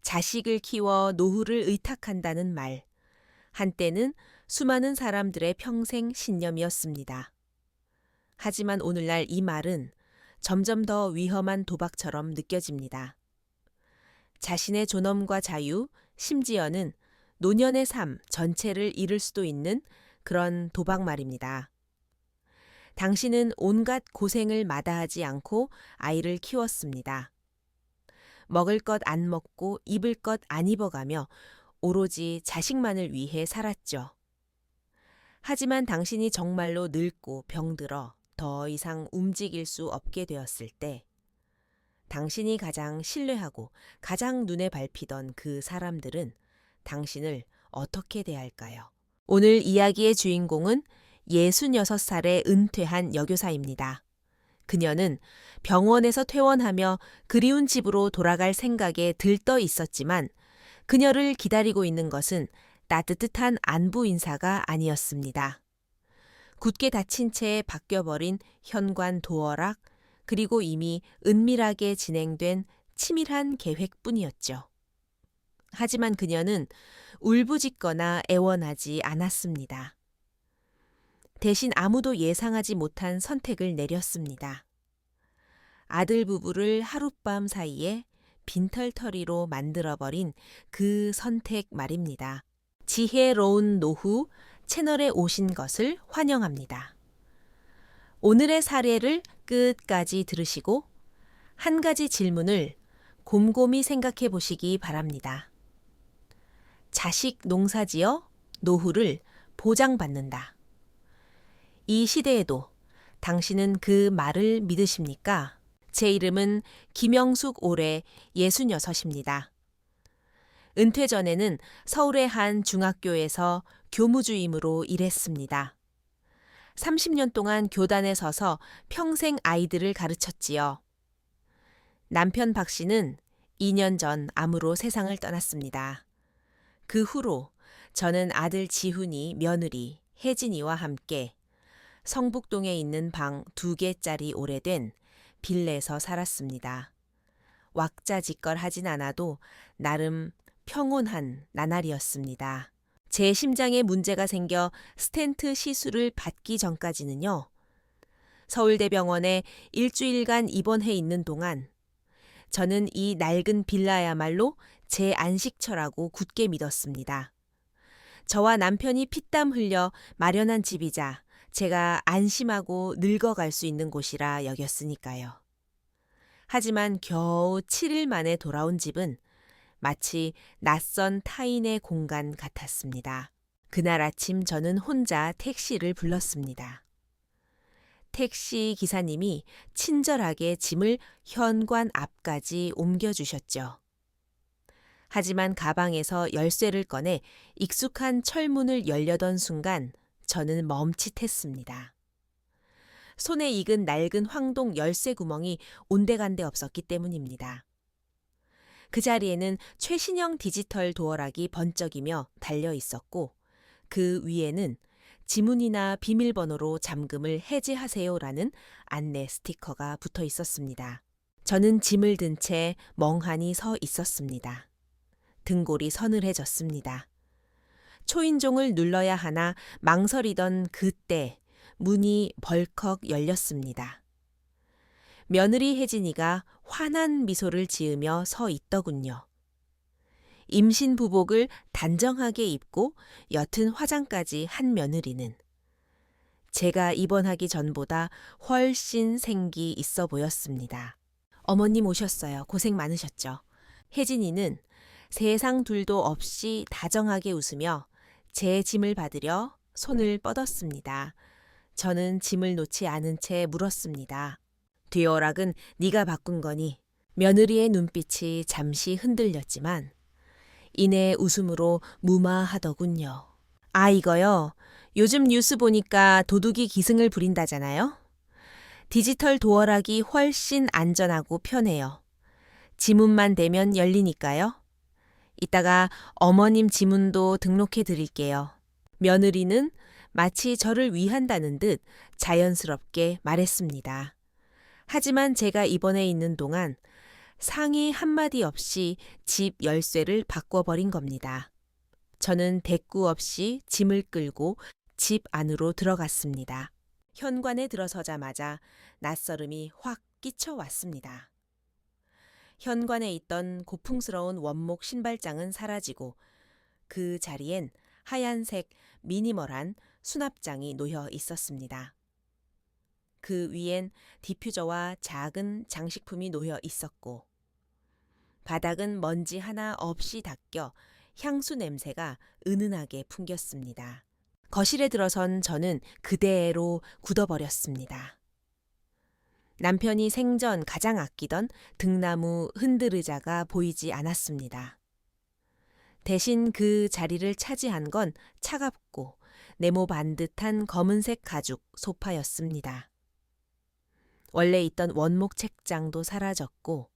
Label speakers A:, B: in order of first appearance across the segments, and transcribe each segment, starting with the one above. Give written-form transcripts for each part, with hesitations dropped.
A: 자식을 키워 노후를 의탁한다는 말. 한때는 수많은 사람들의 평생 신념이었습니다. 하지만 오늘날 이 말은 점점 더 위험한 도박처럼 느껴집니다. 자신의 존엄과 자유, 심지어는 노년의 삶 전체를 잃을 수도 있는 그런 도박 말입니다. 당신은 온갖 고생을 마다하지 않고 아이를 키웠습니다. 먹을 것 안 먹고 입을 것 안 입어가며 오로지 자식만을 위해 살았죠. 하지만 당신이 정말로 늙고 병들어 더 이상 움직일 수 없게 되었을 때 당신이 가장 신뢰하고 가장 눈에 밟히던 그 사람들은 당신을 어떻게 대할까요? 오늘 이야기의 주인공은 66살의 은퇴한 여교사입니다. 그녀는 병원에서 퇴원하며 그리운 집으로 돌아갈 생각에 들떠 있었지만 그녀를 기다리고 있는 것은 따뜻한 안부 인사가 아니었습니다. 굳게 닫힌 채 바뀌어버린 현관 도어락, 그리고 이미 은밀하게 진행된 치밀한 계획뿐이었죠. 하지만 그녀는 울부짖거나 애원하지 않았습니다. 대신 아무도 예상하지 못한 선택을 내렸습니다. 아들 부부를 하룻밤 사이에 빈털터리로 만들어버린 그 선택 말입니다. 지혜로운 노후 채널에 오신 것을 환영합니다. 오늘의 사례를 끝까지 들으시고 한 가지 질문을 곰곰이 생각해 보시기 바랍니다. 자식 농사지어 노후를 보장받는다. 이 시대에도 당신은 그 말을 믿으십니까? 제 이름은 김영숙 올해 66입니다. 은퇴 전에는 서울의 한 중학교에서 교무주임으로 일했습니다. 30년 동안 교단에 서서 평생 아이들을 가르쳤지요. 남편 박 씨는 2년 전 암으로 세상을 떠났습니다. 그 후로 저는 아들 지훈이, 며느리 혜진이와 함께 성북동에 있는 방 2개짜리 오래된 빌레에서 살았습니다. 왁자지껄하진 않아도 나름 평온한 나날이었습니다. 제 심장에 문제가 생겨 스텐트 시술을 받기 전까지는요. 서울대병원에 일주일간 입원해 있는 동안 저는 이 낡은 빌라야말로 제 안식처라고 굳게 믿었습니다. 저와 남편이 피땀 흘려 마련한 집이자 제가 안심하고 늙어갈 수 있는 곳이라 여겼으니까요. 하지만 겨우 7일 만에 돌아온 집은 마치 낯선 타인의 공간 같았습니다. 그날 아침 저는 혼자 택시를 불렀습니다. 택시 기사님이 친절하게 짐을 현관 앞까지 옮겨주셨죠. 하지만 가방에서 열쇠를 꺼내 익숙한 철문을 열려던 순간 저는 멈칫했습니다. 손에 익은 낡은 황동 열쇠 구멍이 온데간데 없었기 때문입니다. 그 자리에는 최신형 디지털 도어락이 번쩍이며 달려 있었고 그 위에는 지문이나 비밀번호로 잠금을 해제하세요라는 안내 스티커가 붙어 있었습니다. 저는 짐을 든 채 멍하니 서 있었습니다. 등골이 서늘해졌습니다. 초인종을 눌러야 하나 망설이던 그때 문이 벌컥 열렸습니다. 며느리 혜진이가 환한 미소를 지으며 서 있더군요. 임신 부복을 단정하게 입고 옅은 화장까지 한 며느리는 제가 입원하기 전보다 훨씬 생기 있어 보였습니다. 어머님 오셨어요. 고생 많으셨죠. 혜진이는 세상 둘도 없이 다정하게 웃으며 제 짐을 받으려 손을 뻗었습니다. 저는 짐을 놓지 않은 채 물었습니다. 뒤어락은 네가 바꾼 거니? 며느리의 눈빛이 잠시 흔들렸지만 이내 웃음으로 무마하더군요. 아, 이거요. 요즘 뉴스 보니까 도둑이 기승을 부린다잖아요. 디지털 도어락이 훨씬 안전하고 편해요. 지문만 대면 열리니까요. 이따가 어머님 지문도 등록해 드릴게요. 며느리는 마치 저를 위한다는 듯 자연스럽게 말했습니다. 하지만 제가 입원해 있는 동안 상의 한마디 없이 집 열쇠를 바꿔버린 겁니다. 저는 대꾸 없이 짐을 끌고 집 안으로 들어갔습니다. 현관에 들어서자마자 낯설음이 확 끼쳐왔습니다. 현관에 있던 고풍스러운 원목 신발장은 사라지고 그 자리엔 하얀색 미니멀한 수납장이 놓여 있었습니다. 그 위엔 디퓨저와 작은 장식품이 놓여 있었고 바닥은 먼지 하나 없이 닦여 향수 냄새가 은은하게 풍겼습니다. 거실에 들어선 저는 그대로 굳어버렸습니다. 남편이 생전 가장 아끼던 등나무 흔들의자가 보이지 않았습니다. 대신 그 자리를 차지한 건 차갑고 네모 반듯한 검은색 가죽 소파였습니다. 원래 있던 원목 책장도 사라졌고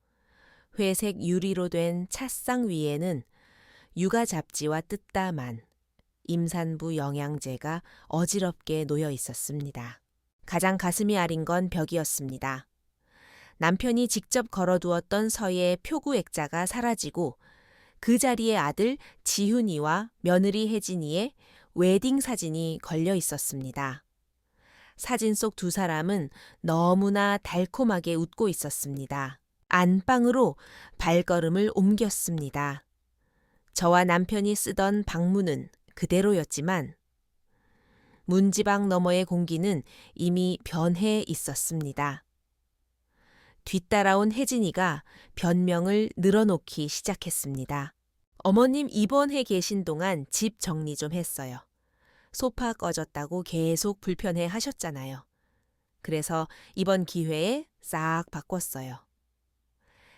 A: 회색 유리로 된 찻상 위에는 육아 잡지와 뜯다만 임산부 영양제가 어지럽게 놓여 있었습니다. 가장 가슴이 아린 건 벽이었습니다. 남편이 직접 걸어두었던 서예 표구 액자가 사라지고 그 자리에 아들 지훈이와 며느리 혜진이의 웨딩 사진이 걸려 있었습니다. 사진 속 두 사람은 너무나 달콤하게 웃고 있었습니다. 안방으로 발걸음을 옮겼습니다. 저와 남편이 쓰던 방문은 그대로였지만 문지방 너머의 공기는 이미 변해 있었습니다. 뒤따라온 혜진이가 변명을 늘어놓기 시작했습니다. 어머님 입원해 계신 동안 집 정리 좀 했어요. 소파 꺼졌다고 계속 불편해 하셨잖아요. 그래서 이번 기회에 싹 바꿨어요.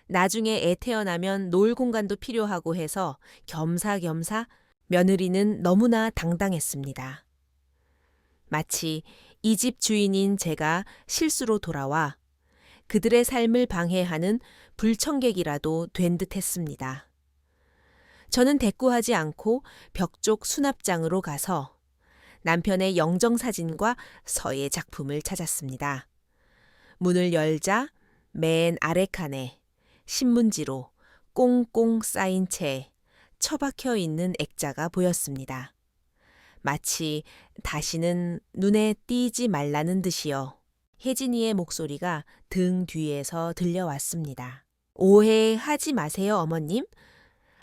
A: 나중에 애 태어나면 놀 공간도 필요하고 해서 겸사겸사 며느리는 너무나 당당했습니다. 마치 이 집 주인인 제가 실수로 돌아와 그들의 삶을 방해하는 불청객이라도 된 듯 했습니다. 저는 대꾸하지 않고 벽 쪽 수납장으로 가서 남편의 영정사진과 서예 작품을 찾았습니다. 문을 열자 맨 아래 칸에 신문지로 꽁꽁 쌓인 채 처박혀 있는 액자가 보였습니다. 마치 다시는 눈에 띄지 말라는 듯이요. 혜진이의 목소리가 등 뒤에서 들려왔습니다. 오해하지 마세요, 어머님.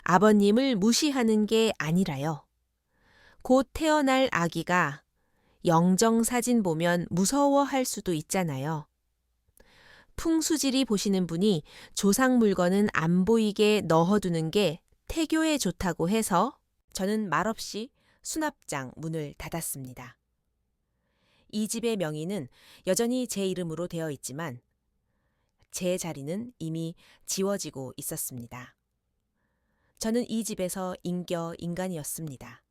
A: 아버님을 무시하는 게 아니라요. 곧 태어날 아기가 영정사진 보면 무서워할 수도 있잖아요. 풍수지리 보시는 분이 조상 물건은 안 보이게 넣어두는 게 태교에 좋다고 해서 저는 말없이 수납장 문을 닫았습니다. 이 집의 명의는 여전히 제 이름으로 되어 있지만 제 자리는 이미 지워지고 있었습니다. 저는 이 집에서 인겨 인간이었습니다.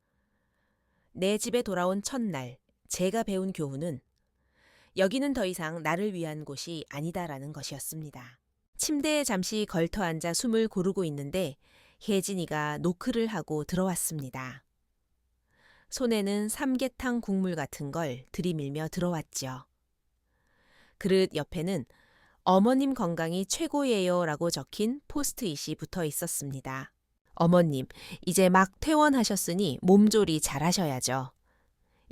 A: 내 집에 돌아온 첫날 제가 배운 교훈은 여기는 더 이상 나를 위한 곳이 아니다라는 것이었습니다. 침대에 잠시 걸터 앉아 숨을 고르고 있는데 혜진이가 노크를 하고 들어왔습니다. 손에는 삼계탕 국물 같은 걸 들이밀며 들어왔죠. 그릇 옆에는 어머님 건강이 최고예요 라고 적힌 포스트잇이 붙어 있었습니다. 어머님, 이제 막 퇴원하셨으니 몸조리 잘하셔야죠.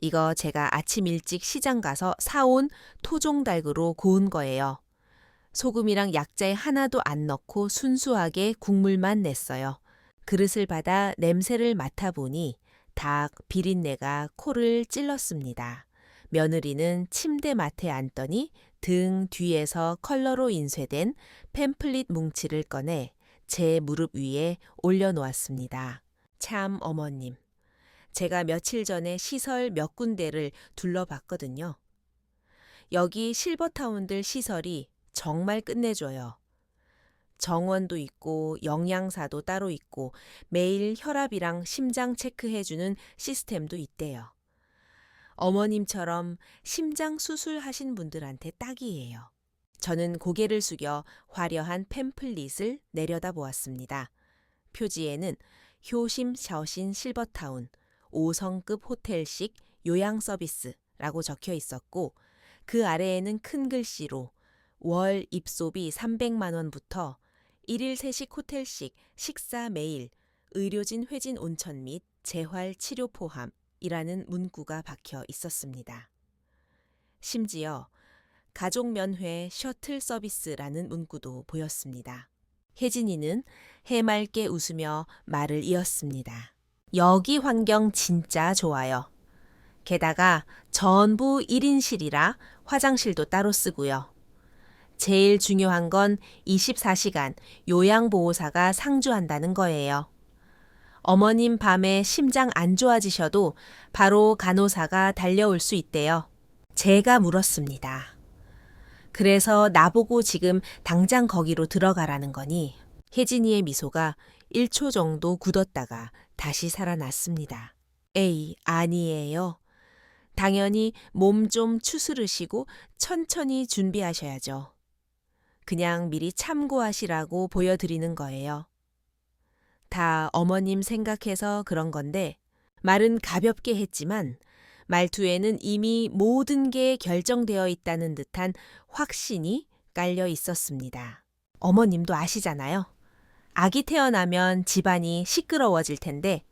A: 이거 제가 아침 일찍 시장 가서 사온 토종닭으로 고운 거예요. 소금이랑 약재 하나도 안 넣고 순수하게 국물만 냈어요. 그릇을 받아 냄새를 맡아보니 닭 비린내가 코를 찔렀습니다. 며느리는 침대 맡에 앉더니 등 뒤에서 컬러로 인쇄된 팸플릿 뭉치를 꺼내 제 무릎 위에 올려놓았습니다. 참 어머님, 제가 며칠 전에 시설 몇 군데를 둘러봤거든요. 여기 실버타운들 시설이 정말 끝내줘요. 정원도 있고 영양사도 따로 있고 매일 혈압이랑 심장 체크해주는 시스템도 있대요. 어머님처럼 심장 수술하신 분들한테 딱이에요. 저는 고개를 숙여 화려한 팸플릿을 내려다보았습니다. 표지에는 효심 셔신 실버타운 5성급 호텔식 요양 서비스라고 적혀 있었고 그 아래에는 큰 글씨로 월 입소비 300만 원부터 일일 세식 호텔식 식사 매일, 의료진 회진 온천 및 재활 치료 포함이라는 문구가 박혀 있었습니다. 심지어 가족 면회 셔틀 서비스라는 문구도 보였습니다. 혜진이는 해맑게 웃으며 말을 이었습니다. 여기 환경 진짜 좋아요. 게다가 전부 1인실이라 화장실도 따로 쓰고요. 제일 중요한 건 24시간 요양보호사가 상주한다는 거예요. 어머님 밤에 심장 안 좋아지셔도 바로 간호사가 달려올 수 있대요. 제가 물었습니다. 그래서 나보고 지금 당장 거기로 들어가라는 거니? 혜진이의 미소가 1초 정도 굳었다가 다시 살아났습니다. 에이, 아니에요. 당연히 몸 좀 추스르시고 천천히 준비하셔야죠. 그냥 미리 참고하시라고 보여드리는 거예요. 다 어머님 생각해서 그런 건데 말은 가볍게 했지만 말투에는 이미 모든 게 결정되어 있다는 듯한 확신이 깔려 있었습니다. 어머님도 아시잖아요. 아기 태어나면 집안이 시끄러워질 텐데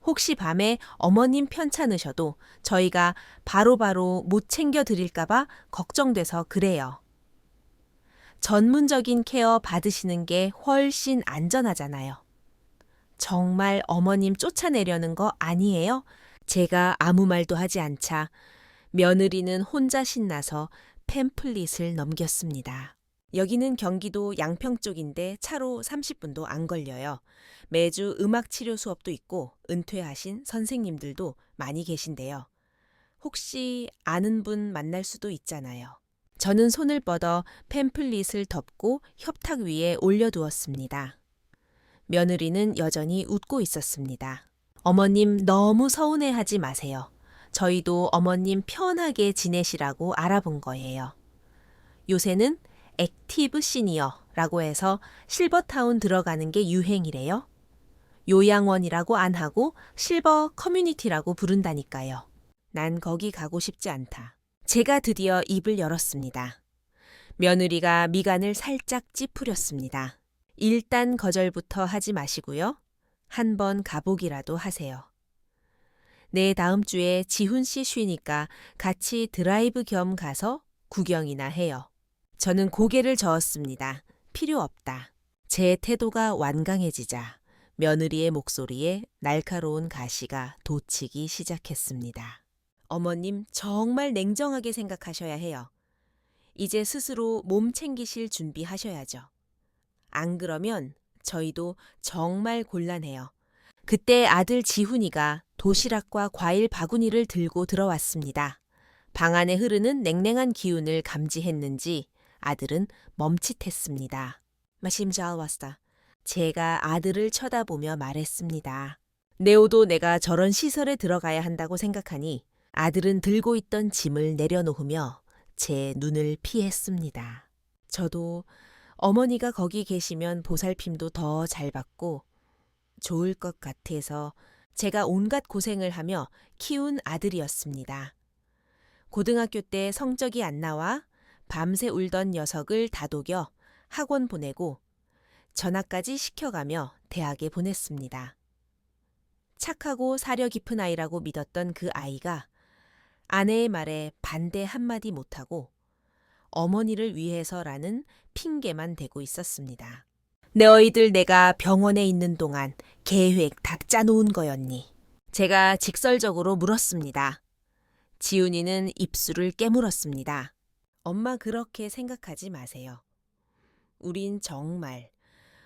A: 혹시 밤에 어머님 편찮으셔도 저희가 바로바로 못 챙겨 드릴까봐 걱정돼서 그래요. 전문적인 케어 받으시는 게 훨씬 안전하잖아요. 정말 어머님 쫓아내려는 거 아니에요? 제가 아무 말도 하지 않자 며느리는 혼자 신나서 팸플릿을 넘겼습니다. 여기는 경기도 양평 쪽인데 차로 30분도 안 걸려요. 매주 음악 치료 수업도 있고 은퇴하신 선생님들도 많이 계신데요. 혹시 아는 분 만날 수도 있잖아요. 저는 손을 뻗어 팸플릿을 덮고 협탁 위에 올려두었습니다. 며느리는 여전히 웃고 있었습니다. 어머님 너무 서운해하지 마세요. 저희도 어머님 편하게 지내시라고 알아본 거예요. 요새는 액티브 시니어라고 해서 실버타운 들어가는 게 유행이래요. 요양원이라고 안 하고 실버 커뮤니티라고 부른다니까요. 난 거기 가고 싶지 않다. 제가 드디어 입을 열었습니다. 며느리가 미간을 살짝 찌푸렸습니다. 일단 거절부터 하지 마시고요. 한번 가보기라도 하세요. 내 다음 주에 지훈 씨 쉬니까 같이 드라이브 겸 가서 구경이나 해요. 저는 고개를 저었습니다. 필요 없다. 제 태도가 완강해지자 며느리의 목소리에 날카로운 가시가 돋치기 시작했습니다. 어머님 정말 냉정하게 생각하셔야 해요. 이제 스스로 몸 챙기실 준비하셔야죠. 안 그러면 저희도 정말 곤란해요. 그때 아들 지훈이가 도시락과 과일 바구니를 들고 들어왔습니다. 방 안에 흐르는 냉랭한 기운을 감지했는지 아들은 멈칫했습니다. 마심 잘 왔다. 제가 아들을 쳐다보며 말했습니다. 네오도 내가 저런 시설에 들어가야 한다고 생각하니 아들은 들고 있던 짐을 내려놓으며 제 눈을 피했습니다. 저도 어머니가 거기 계시면 보살핌도 더 잘 받고 좋을 것 같아서 제가 온갖 고생을 하며 키운 아들이었습니다. 고등학교 때 성적이 안 나와 밤새 울던 녀석을 다독여 학원 보내고 전학까지 시켜가며 대학에 보냈습니다. 착하고 사려 깊은 아이라고 믿었던 그 아이가 아내의 말에 반대 한마디 못하고 어머니를 위해서라는 핑계만 대고 있었습니다. 너희들 내가 병원에 있는 동안 계획 다 짜놓은 거였니? 제가 직설적으로 물었습니다. 지훈이는 입술을 깨물었습니다. 엄마 그렇게 생각하지 마세요. 우린 정말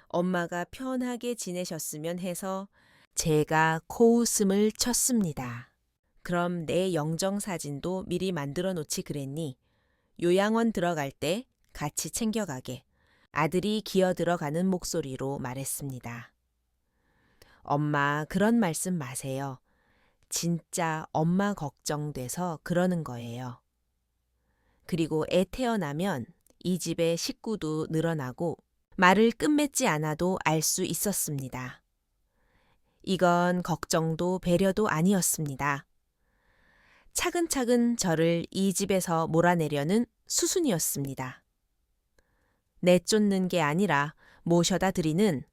A: 엄마가 편하게 지내셨으면 해서 제가 코웃음을 쳤습니다. 그럼 내 영정사진도 미리 만들어 놓지 그랬니? 요양원 들어갈 때 같이 챙겨가게. 아들이 기어 들어가는 목소리로 말했습니다. 엄마 그런 말씀 마세요. 진짜 엄마 걱정돼서 그러는 거예요. 그리고 애 태어나면 이 집의 식구도 늘어나고 말을 끝맺지 않아도 알 수 있었습니다. 이건 걱정도 배려도 아니었습니다. 차근차근 저를 이 집에서 몰아내려는 수순이었습니다. 내쫓는 게 아니라 모셔다 드리는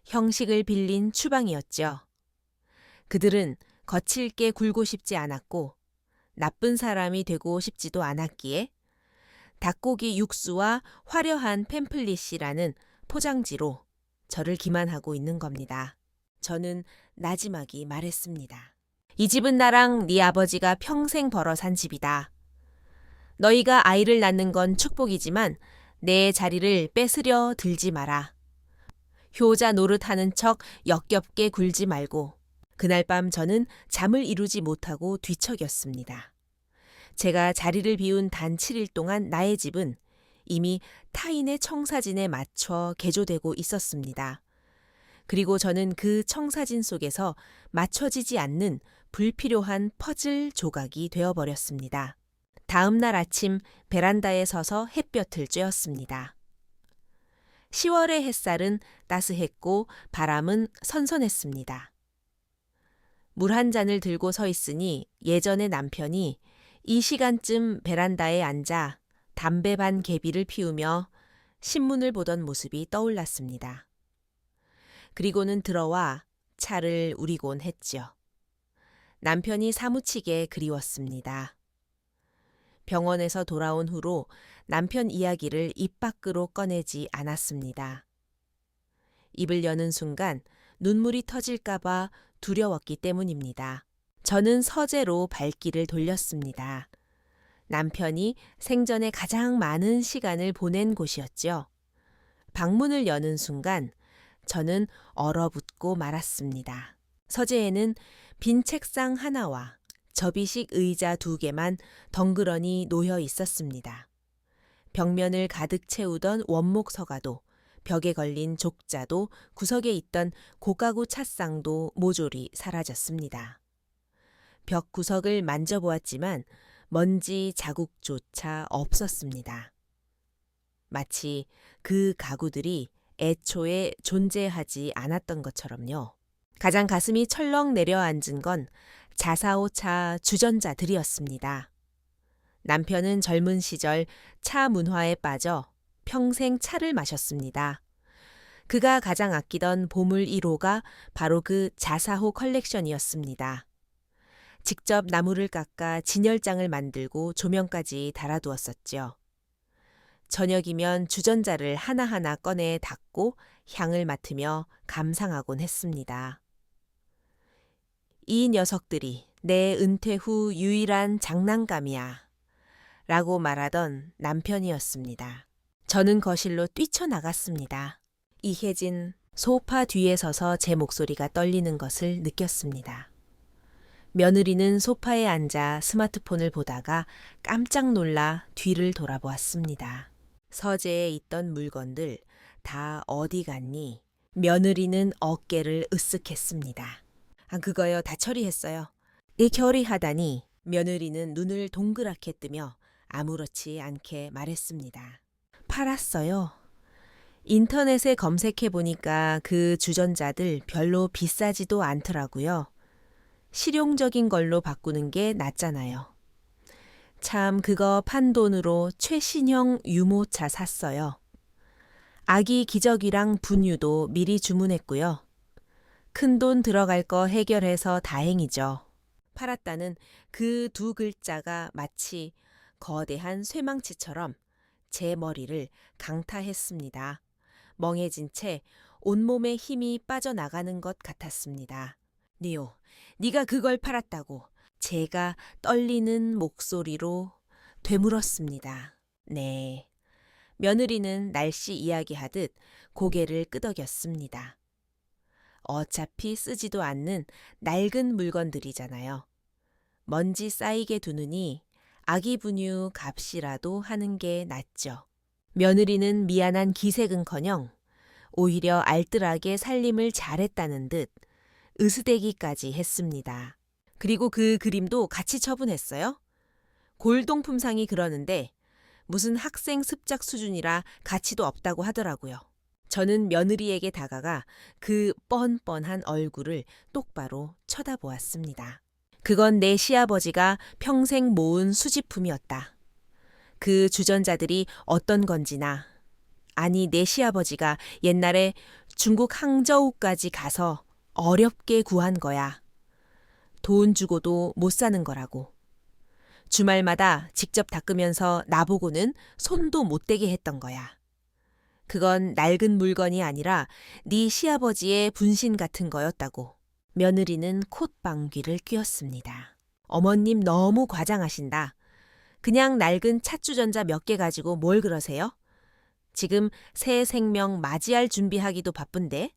A: 형식을 빌린 추방이었죠. 그들은 거칠게 굴고 싶지 않았고 나쁜 사람이 되고 싶지도 않았기에 닭고기 육수와 화려한 팸플릿이라는 포장지로 저를 기만하고 있는 겁니다. 저는 나지막이 말했습니다. 이 집은 나랑 네 아버지가 평생 벌어 산 집이다. 너희가 아이를 낳는 건 축복이지만 내 자리를 뺏으려 들지 마라. 효자 노릇하는 척 역겹게 굴지 말고. 그날 밤 저는 잠을 이루지 못하고 뒤척였습니다. 제가 자리를 비운 단 7일 동안 나의 집은 이미 타인의 청사진에 맞춰 개조되고 있었습니다. 그리고 저는 그 청사진 속에서 맞춰지지 않는 불필요한 퍼즐 조각이 되어버렸습니다. 다음 날 아침 베란다에 서서 햇볕을 쬐었습니다. 10월의 햇살은 따스했고 바람은 선선했습니다. 물 한 잔을 들고 서 있으니 예전에 남편이 이 시간쯤 베란다에 앉아 담배 반 개비를 피우며 신문을 보던 모습이 떠올랐습니다. 그리고는 들어와 차를 우리곤 했죠. 남편이 사무치게 그리웠습니다. 병원에서 돌아온 후로 남편 이야기를 입 밖으로 꺼내지 않았습니다. 입을 여는 순간 눈물이 터질까봐 두려웠기 때문입니다. 저는 서재로 발길을 돌렸습니다. 남편이 생전에 가장 많은 시간을 보낸 곳이었죠. 방문을 여는 순간 저는 얼어붙고 말았습니다. 서재에는 빈 책상 하나와 접이식 의자 2개만 덩그러니 놓여 있었습니다. 벽면을 가득 채우던 원목 서가도, 벽에 걸린 족자도, 구석에 있던 고가구 찻상도 모조리 사라졌습니다. 벽 구석을 만져보았지만 먼지 자국조차 없었습니다. 마치 그 가구들이 애초에 존재하지 않았던 것처럼요. 가장 가슴이 철렁 내려앉은 건 자사오차 주전자들이었습니다. 남편은 젊은 시절 차 문화에 빠져 평생 차를 마셨습니다. 그가 가장 아끼던 보물 1호가 바로 그 자사호 컬렉션이었습니다. 직접 나무를 깎아 진열장을 만들고 조명까지 달아두었었죠. 저녁이면 주전자를 하나하나 꺼내 닫고 향을 맡으며 감상하곤 했습니다. 이 녀석들이 내 은퇴 후 유일한 장난감이야 라고 말하던 남편이었습니다. 저는 거실로 뛰쳐나갔습니다. 이혜진 소파 뒤에 서서 제 목소리가 떨리는 것을 느꼈습니다. 며느리는 소파에 앉아 스마트폰을 보다가 깜짝 놀라 뒤를 돌아보았습니다. 서재에 있던 물건들 다 어디 갔니? 며느리는 어깨를 으쓱했습니다. 그거요, 다 처리했어요. 이 처리하다니 며느리는 눈을 동그랗게 뜨며 아무렇지 않게 말했습니다. 팔았어요. 인터넷에 검색해 보니까 그 주전자들 별로 비싸지도 않더라고요. 실용적인 걸로 바꾸는 게 낫잖아요. 참 그거 판 돈으로 최신형 유모차 샀어요. 아기 기저귀랑 분유도 미리 주문했고요. 큰돈 들어갈 거 해결해서 다행이죠. 팔았다는 그 2글자가 마치 거대한 쇠망치처럼 제 머리를 강타했습니다. 멍해진 채 온몸에 힘이 빠져나가는 것 같았습니다. 니오, 네가 그걸 팔았다고 제가 떨리는 목소리로 되물었습니다. 네. 며느리는 날씨 이야기하듯 고개를 끄덕였습니다. 어차피 쓰지도 않는 낡은 물건들이잖아요. 먼지 쌓이게 두느니 아기 분유 값이라도 하는 게 낫죠. 며느리는 미안한 기색은커녕 오히려 알뜰하게 살림을 잘했다는 듯 으스대기까지 했습니다. 그리고 그 그림도 같이 처분했어요. 골동품상이 그러는데 무슨 학생 습작 수준이라 가치도 없다고 하더라고요. 저는 며느리에게 다가가 그 뻔뻔한 얼굴을 똑바로 쳐다보았습니다. 그건 내 시아버지가 평생 모은 수집품이었다. 그 주전자들이 어떤 건지나 아니, 내 시아버지가 옛날에 중국 항저우까지 가서 어렵게 구한 거야. 돈 주고도 못 사는 거라고. 주말마다 직접 닦으면서 나보고는 손도 못 대게 했던 거야. 그건 낡은 물건이 아니라 네 시아버지의 분신 같은 거였다고. 며느리는 콧방귀를 뀌었습니다. 어머님 너무 과장하신다. 그냥 낡은 찻주전자 몇 개 가지고 뭘 그러세요? 지금 새 생명 맞이할 준비하기도 바쁜데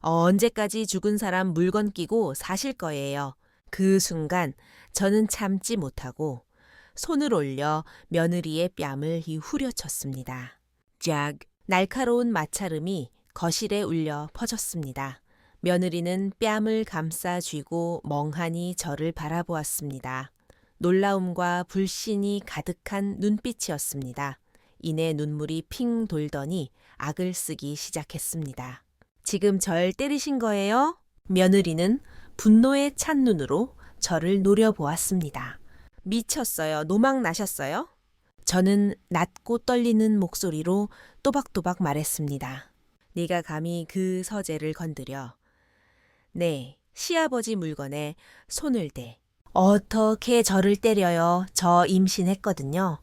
A: 언제까지 죽은 사람 물건 끼고 사실 거예요. 그 순간 저는 참지 못하고 손을 올려 며느리의 뺨을 후려쳤습니다. 쫙! 날카로운 마찰음이 거실에 울려 퍼졌습니다. 며느리는 뺨을 감싸 쥐고 멍하니 저를 바라보았습니다. 놀라움과 불신이 가득한 눈빛이었습니다. 이내 눈물이 핑 돌더니 악을 쓰기 시작했습니다. 지금 절 때리신 거예요? 며느리는 분노에 찬 눈으로 저를 노려보았습니다. 미쳤어요. 노망 나셨어요? 저는 낮고 떨리는 목소리로 또박또박 말했습니다. 네가 감히 그 서재를 건드려. 네, 시아버지 물건에 손을 대. 어떻게 저를 때려요? 저 임신했거든요.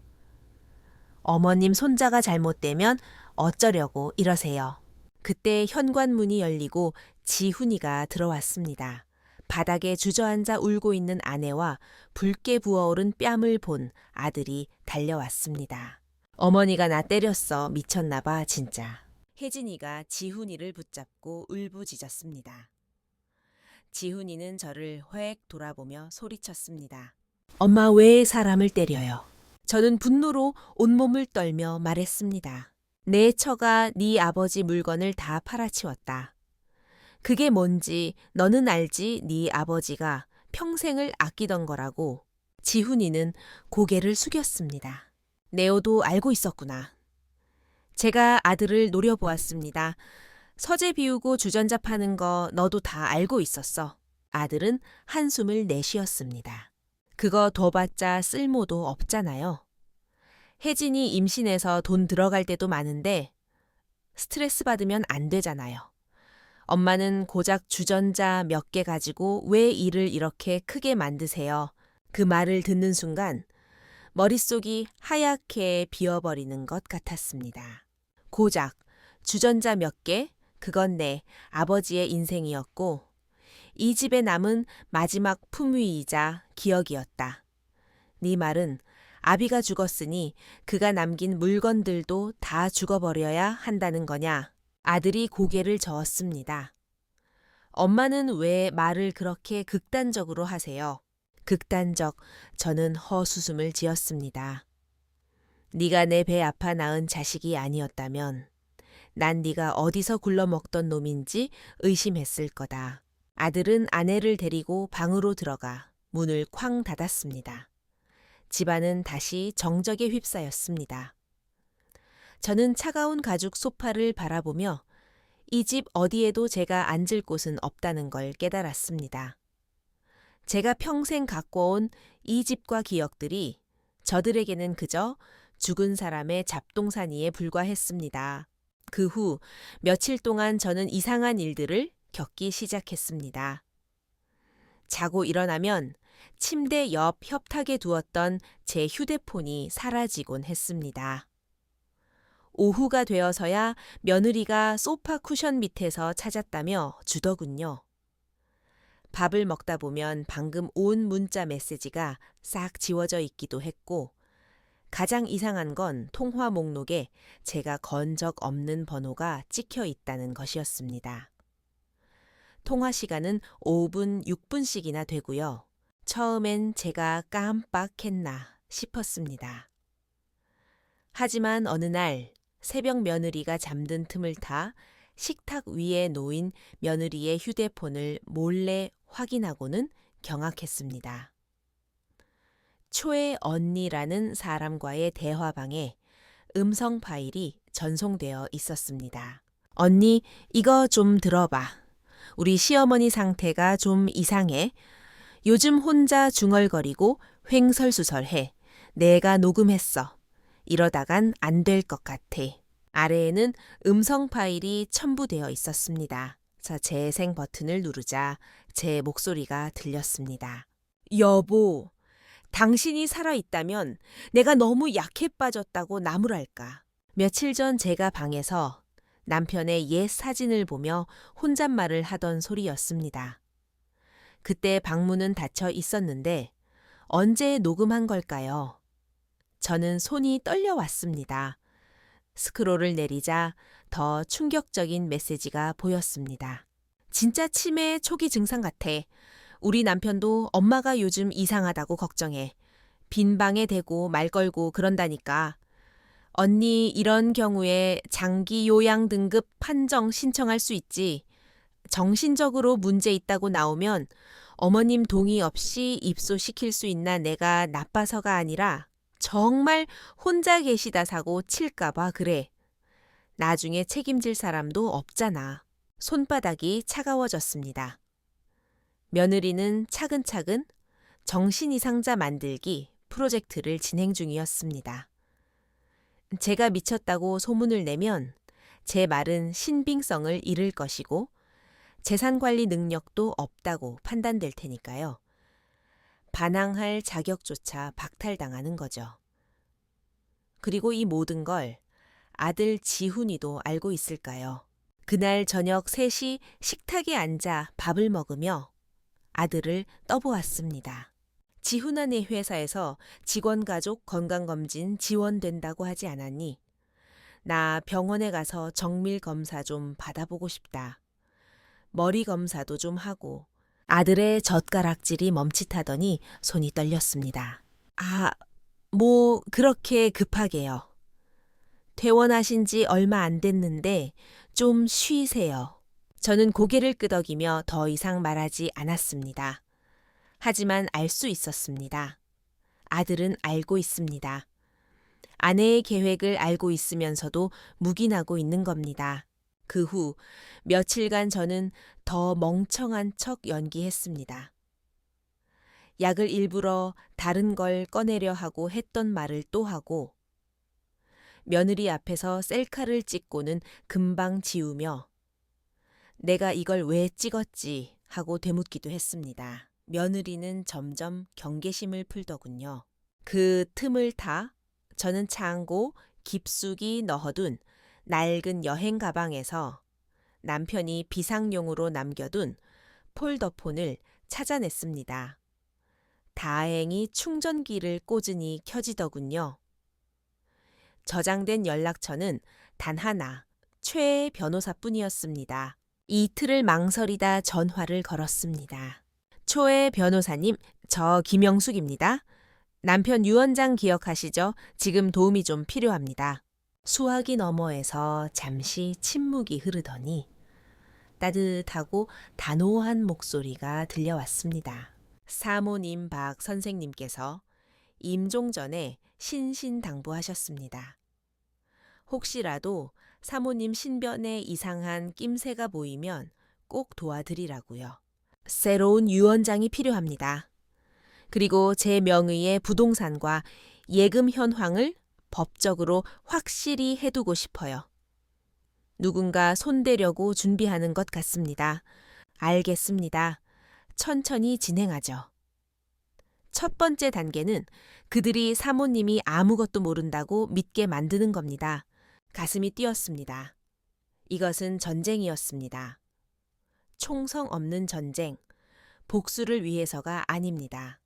A: 어머님 손자가 잘못되면 어쩌려고 이러세요. 그때 현관문이 열리고 지훈이가 들어왔습니다. 바닥에 주저앉아 울고 있는 아내와 붉게 부어오른 뺨을 본 아들이 달려왔습니다. 어머니가 나 때렸어. 미쳤나 봐 진짜. 혜진이가 지훈이를 붙잡고 울부짖었습니다. 지훈이는 저를 회액 돌아보며 소리쳤습니다. 엄마 왜 사람을 때려요? 저는 분노로 온몸을 떨며 말했습니다. 내 처가 네 아버지 물건을 다 팔아치웠다. 그게 뭔지 너는 알지? 네 아버지가 평생을 아끼던 거라고. 지훈이는 고개를 숙였습니다. 네오도 알고 있었구나. 제가 아들을 노려보았습니다. 서재 비우고 주전자 파는 거 너도 다 알고 있었어. 아들은 한숨을 내쉬었습니다. 그거 둬봤자 쓸모도 없잖아요. 혜진이 임신해서 돈 들어갈 때도 많은데 스트레스 받으면 안 되잖아요. 엄마는 고작 주전자 몇 개 가지고 왜 일을 이렇게 크게 만드세요? 그 말을 듣는 순간 머릿속이 하얗게 비어버리는 것 같았습니다. 고작 주전자 몇 개? 그건 내 아버지의 인생이었고 이 집에 남은 마지막 품위이자 기억이었다. 네 말은 아비가 죽었으니 그가 남긴 물건들도 다 죽어버려야 한다는 거냐? 아들이 고개를 저었습니다. 엄마는 왜 말을 그렇게 극단적으로 하세요? 극단적, 저는 허수음을 지었습니다. 네가 내 배 아파 낳은 자식이 아니었다면 난 네가 어디서 굴러먹던 놈인지 의심했을 거다. 아들은 아내를 데리고 방으로 들어가 문을 쾅 닫았습니다. 집안은 다시 정적에 휩싸였습니다. 저는 차가운 가죽 소파를 바라보며 이 집 어디에도 제가 앉을 곳은 없다는 걸 깨달았습니다. 제가 평생 갖고 온 이 집과 기억들이 저들에게는 그저 죽은 사람의 잡동사니에 불과했습니다. 그 후 며칠 동안 저는 이상한 일들을 겪기 시작했습니다. 자고 일어나면 침대 옆 협탁에 두었던 제 휴대폰이 사라지곤 했습니다. 오후가 되어서야 며느리가 소파 쿠션 밑에서 찾았다며 주더군요. 밥을 먹다 보면 방금 온 문자 메시지가 싹 지워져 있기도 했고 가장 이상한 건 통화 목록에 제가 건 적 없는 번호가 찍혀 있다는 것이었습니다. 통화 시간은 5분, 6분씩이나 되고요. 처음엔 제가 깜빡했나 싶었습니다. 하지만 어느 날 새벽 며느리가 잠든 틈을 타 식탁 위에 놓인 며느리의 휴대폰을 몰래 확인하고는 경악했습니다. 초의 언니라는 사람과의 대화방에 음성 파일이 전송되어 있었습니다. 언니, 이거 좀 들어봐. 우리 시어머니 상태가 좀 이상해. 요즘 혼자 중얼거리고 횡설수설해. 내가 녹음했어. 이러다간 안 될 것 같아. 아래에는 음성 파일이 첨부되어 있었습니다. 재생 버튼을 누르자 제 목소리가 들렸습니다. 여보, 당신이 살아있다면 내가 너무 약해 빠졌다고 나무랄까. 며칠 전 제가 방에서 남편의 옛 사진을 보며 혼잣말을 하던 소리였습니다. 그때 방문은 닫혀 있었는데 언제 녹음한 걸까요? 저는 손이 떨려왔습니다. 스크롤을 내리자 더 충격적인 메시지가 보였습니다. 진짜 치매 초기 증상 같아. 우리 남편도 엄마가 요즘 이상하다고 걱정해. 빈 방에 대고 말 걸고 그런다니까. 언니 이런 경우에 장기 요양 등급 판정 신청할 수 있지. 정신적으로 문제 있다고 나오면 어머님 동의 없이 입소시킬 수 있나 내가 나빠서가 아니라 정말 혼자 계시다 사고 칠까봐 그래. 나중에 책임질 사람도 없잖아. 손바닥이 차가워졌습니다. 며느리는 차근차근 정신이상자 만들기 프로젝트를 진행 중이었습니다. 제가 미쳤다고 소문을 내면 제 말은 신빙성을 잃을 것이고 재산관리 능력도 없다고 판단될 테니까요. 반항할 자격조차 박탈당하는 거죠. 그리고 이 모든 걸 아들 지훈이도 알고 있을까요? 그날 저녁 3시 식탁에 앉아 밥을 먹으며 아들을 떠보았습니다. 지훈아네 회사에서 직원 가족 건강검진 지원된다고 하지 않았니? 나 병원에 가서 정밀 검사 좀 받아보고 싶다. 머리 검사도 좀 하고. 아들의 젓가락질이 멈칫하더니 손이 떨렸습니다. 뭐 그렇게 급하게요. 퇴원하신 지 얼마 안 됐는데 좀 쉬세요. 저는 고개를 끄덕이며 더 이상 말하지 않았습니다. 하지만 알 수 있었습니다. 아들은 알고 있습니다. 아내의 계획을 알고 있으면서도 묵인하고 있는 겁니다. 그 후 며칠간 저는 더 멍청한 척 연기했습니다. 약을 일부러 다른 걸 꺼내려 하고 했던 말을 또 하고 며느리 앞에서 셀카를 찍고는 금방 지우며 내가 이걸 왜 찍었지 하고 되묻기도 했습니다. 며느리는 점점 경계심을 풀더군요. 그 틈을 타 저는 창고 깊숙이 넣어둔 낡은 여행 가방에서 남편이 비상용으로 남겨둔 폴더폰을 찾아냈습니다. 다행히 충전기를 꽂으니 켜지더군요. 저장된 연락처는 단 하나, 최 변호사뿐이었습니다. 이틀을 망설이다 전화를 걸었습니다. 초애 변호사님, 저 김영숙입니다. 남편 유원장 기억하시죠? 지금 도움이 좀 필요합니다. 수화기 너머에서 잠시 침묵이 흐르더니 따뜻하고 단호한 목소리가 들려왔습니다. 사모님 박 선생님께서 임종 전에 신신당부하셨습니다. 혹시라도 사모님 신변에 이상한 낌새가 보이면 꼭 도와드리라고요. 새로운 유언장이 필요합니다. 그리고 제 명의의 부동산과 예금 현황을 법적으로 확실히 해두고 싶어요. 누군가 손대려고 준비하는 것 같습니다. 알겠습니다. 천천히 진행하죠. 첫 번째 단계는 그들이 사모님이 아무것도 모른다고 믿게 만드는 겁니다. 가슴이 뛰었습니다. 이것은 전쟁이었습니다. 총성 없는 전쟁, 복수를 위해서가 아닙니다.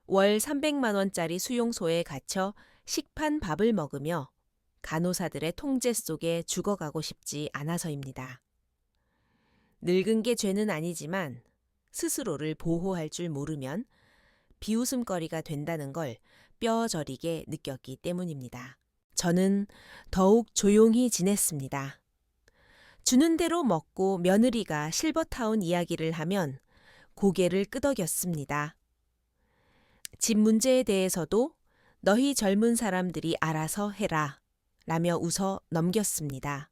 A: 월 300만 원짜리 수용소에 갇혀 식판 밥을 먹으며 간호사들의 통제 속에 죽어가고 싶지 않아서입니다. 늙은 게 죄는 아니지만 스스로를 보호할 줄 모르면 비웃음거리가 된다는 걸 뼈저리게 느꼈기 때문입니다. 저는 더욱 조용히 지냈습니다. 주는 대로 먹고 며느리가 실버타운 이야기를 하면 고개를 끄덕였습니다. 집 문제에 대해서도 너희 젊은 사람들이 알아서 해라 라며 웃어 넘겼습니다.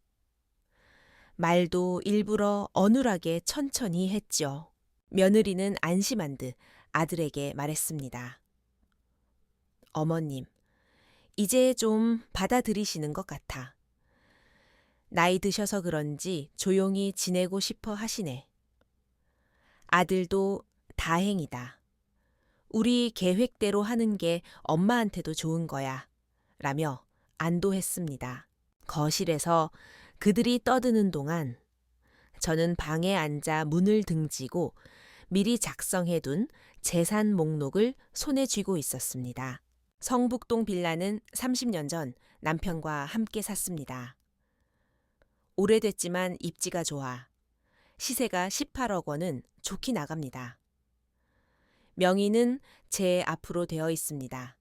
A: 말도 일부러 어눌하게 천천히 했죠. 며느리는 안심한 듯 아들에게 말했습니다. 어머님, 이제 좀 받아들이시는 것 같아. 나이 드셔서 그런지 조용히 지내고 싶어 하시네. 아들도 다행이다. 우리 계획대로 하는 게 엄마한테도 좋은 거야. 라며 안도했습니다. 거실에서 그들이 떠드는 동안 저는 방에 앉아 문을 등지고 미리 작성해둔 재산 목록을 손에 쥐고 있었습니다. 성북동 빌라는 30년 전 남편과 함께 샀습니다. 오래됐지만 입지가 좋아. 시세가 18억 원은 좋게 나갑니다. 명의는 제 앞으로 되어 있습니다.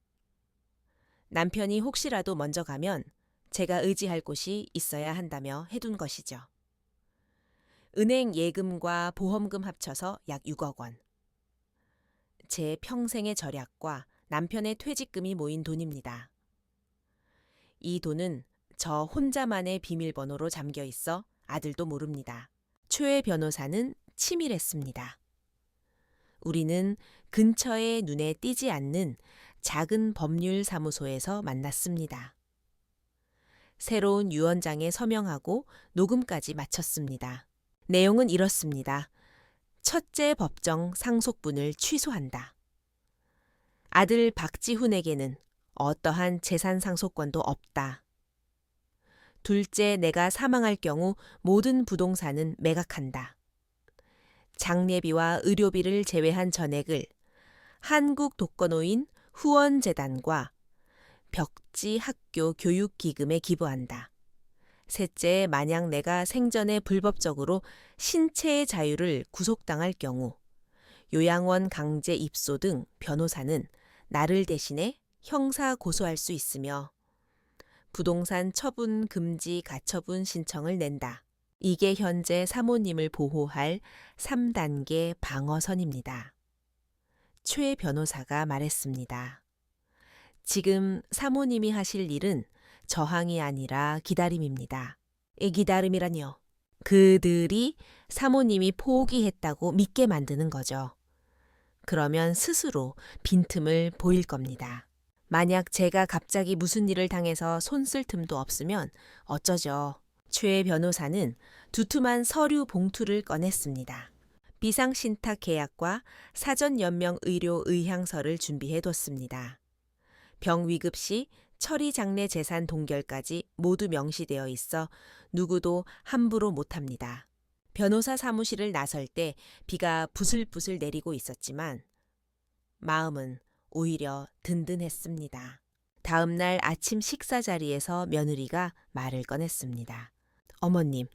A: 남편이 혹시라도 먼저 가면 제가 의지할 곳이 있어야 한다며 해둔 것이죠. 은행 예금과 보험금 합쳐서 약 6억 원. 제 평생의 절약과 남편의 퇴직금이 모인 돈입니다. 이 돈은 저 혼자만의 비밀번호로 잠겨 있어 아들도 모릅니다. 최 변호사는 치밀했습니다. 우리는 근처에 눈에 띄지 않는 작은 법률 사무소에서 만났습니다. 새로운 유언장에 서명하고 녹음까지 마쳤습니다. 내용은 이렇습니다. 첫째 법정 상속분을 취소한다. 아들 박지훈에게는 어떠한 재산 상속권도 없다. 둘째, 내가 사망할 경우 모든 부동산은 매각한다. 장례비와 의료비를 제외한 전액을 한국독거노인 후원재단과 벽지학교 교육기금에 기부한다. 셋째, 만약 내가 생전에 불법적으로 신체의 자유를 구속당할 경우 요양원 강제 입소 등 변호사는 나를 대신해 형사 고소할 수 있으며 부동산 처분 금지 가처분 신청을 낸다. 이게 현재 사모님을 보호할 3단계 방어선입니다. 최 변호사가 말했습니다. 지금 사모님이 하실 일은 저항이 아니라 기다림입니다. 기다림이라뇨. 그들이 사모님이 포기했다고 믿게 만드는 거죠. 그러면 스스로 빈틈을 보일 겁니다. 만약 제가 갑자기 무슨 일을 당해서 손 쓸 틈도 없으면 어쩌죠? 최 변호사는 두툼한 서류 봉투를 꺼냈습니다. 비상신탁 계약과 사전연명 의료 의향서를 준비해뒀습니다. 병위급 시 처리 장례 재산 동결까지 모두 명시되어 있어 누구도 함부로 못합니다. 변호사 사무실을 나설 때 비가 부슬부슬 내리고 있었지만 마음은 오히려 든든했습니다. 다음 날 아침 식사 자리에서 며느리가 말을 꺼냈습니다. 어머님,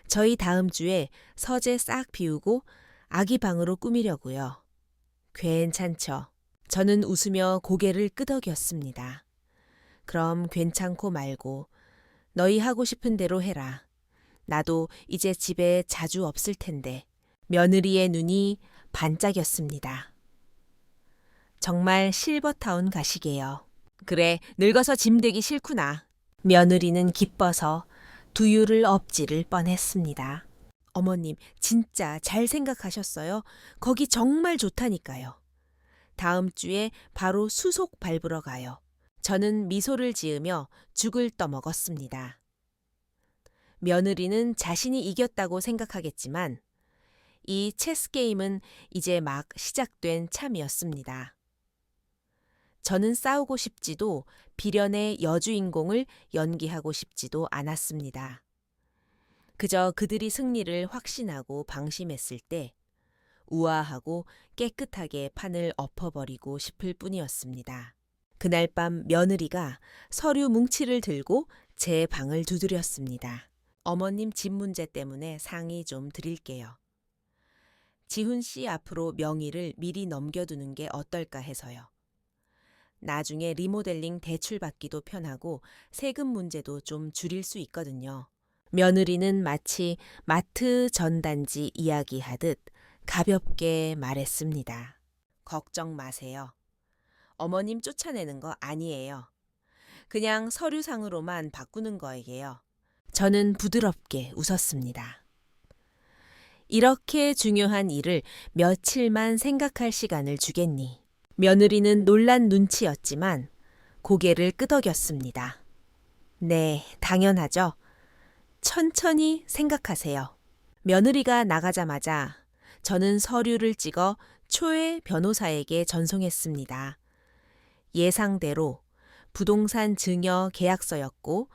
A: 저희 다음 주에 서재 싹 비우고 아기 방으로 꾸미려고요. 괜찮죠. 저는 웃으며 고개를 끄덕였습니다. 그럼 괜찮고 말고 너희 하고 싶은 대로 해라. 나도 이제 집에 자주 없을 텐데. 며느리의 눈이 반짝였습니다. 정말 실버타운 가시게요. 그래, 늙어서 짐 되기 싫구나. 며느리는 기뻐서 두유를 엎지를 뻔했습니다. 어머님, 진짜 잘 생각하셨어요. 거기 정말 좋다니까요. 다음 주에 바로 수속 밟으러 가요. 저는 미소를 지으며 죽을 떠먹었습니다. 며느리는 자신이 이겼다고 생각하겠지만 이 체스 게임은 이제 막 시작된 참이었습니다. 저는 싸우고 싶지도 비련의 여주인공을 연기하고 싶지도 않았습니다. 그저 그들이 승리를 확신하고 방심했을 때 우아하고 깨끗하게 판을 엎어버리고 싶을 뿐이었습니다. 그날 밤 며느리가 서류 뭉치를 들고 제 방을 두드렸습니다. 어머님 집 문제 때문에 상의 좀 드릴게요. 지훈 씨 앞으로 명의를 미리 넘겨두는 게 어떨까 해서요. 나중에 리모델링 대출받기도 편하고 세금 문제도 좀 줄일 수 있거든요. 며느리는 마치 마트 전단지 이야기하듯 가볍게 말했습니다. 걱정 마세요. 어머님 쫓아내는 거 아니에요. 그냥 서류상으로만 바꾸는 거예요. 저는 부드럽게 웃었습니다. 이렇게 중요한 일을 며칠만 생각할 시간을 주겠니? 며느리는 놀란 눈치였지만 고개를 끄덕였습니다. 네, 당연하죠. 천천히 생각하세요. 며느리가 나가자마자 저는 서류를 찍어 초회 변호사에게 전송했습니다. 예상대로 부동산 증여 계약서였고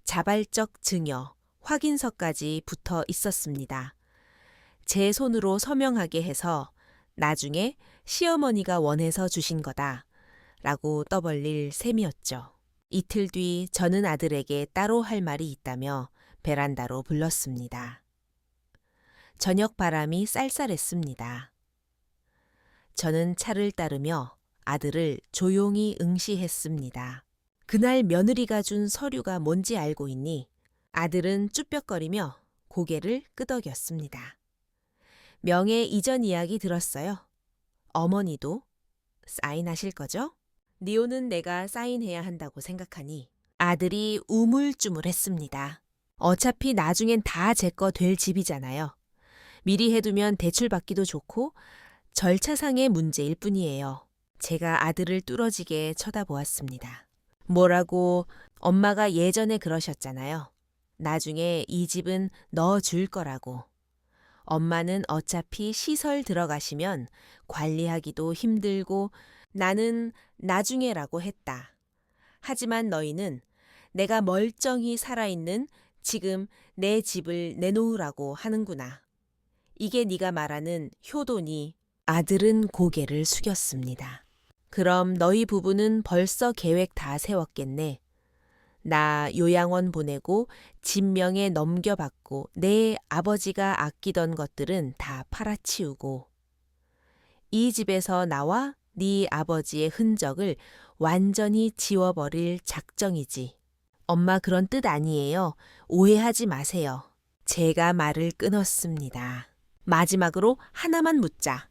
A: 자발적 증여 확인서까지 붙어 있었습니다. 제 손으로 서명하게 해서 나중에 시어머니가 원해서 주신 거다 라고 떠벌릴 셈이었죠. 이틀 뒤 저는 아들에게 따로 할 말이 있다며 베란다로 불렀습니다. 저녁 바람이 쌀쌀했습니다. 저는 차를 따르며 아들을 조용히 응시했습니다. 그날 며느리가 준 서류가 뭔지 알고 있니? 아들은 쭈뼛거리며 고개를 끄덕였습니다. 명예 이전 이야기 들었어요. 어머니도 사인하실 거죠? 니오는 내가 사인해야 한다고 생각하니 아들이 우물쭈물했습니다. 어차피 나중엔 다 제 거 될 집이잖아요. 미리 해두면 대출받기도 좋고 절차상의 문제일 뿐이에요. 제가 아들을 뚫어지게 쳐다보았습니다. 뭐라고 엄마가 예전에 그러셨잖아요. 나중에 이 집은 너 줄 거라고. 엄마는 어차피 시설 들어가시면 관리하기도 힘들고 나는 나중에라고 했다. 하지만 너희는 내가 멀쩡히 살아있는 지금 내 집을 내놓으라고 하는구나. 이게 네가 말하는 효도니? 아들은 고개를 숙였습니다. 그럼 너희 부부는 벌써 계획 다 세웠겠네. 나 요양원 보내고 진명에 넘겨받고 내 아버지가 아끼던 것들은 다 팔아치우고 이 집에서 나와 네 아버지의 흔적을 완전히 지워버릴 작정이지. 엄마 그런 뜻 아니에요. 오해하지 마세요. 제가 말을 끊었습니다. 마지막으로 하나만 묻자.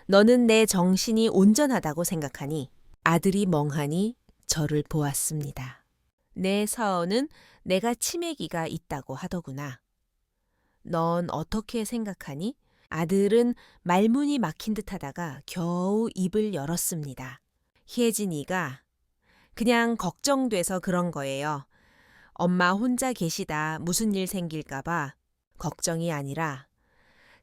A: 너는 내 정신이 온전하다고 생각하니? 아들이 멍하니 저를 보았습니다. 내 사언은 내가 치매기가 있다고 하더구나. 넌 어떻게 생각하니? 아들은 말문이 막힌 듯 하다가 겨우 입을 열었습니다. 혜진이가 그냥 걱정돼서 그런 거예요. 엄마 혼자 계시다 무슨 일 생길까봐 걱정이 아니라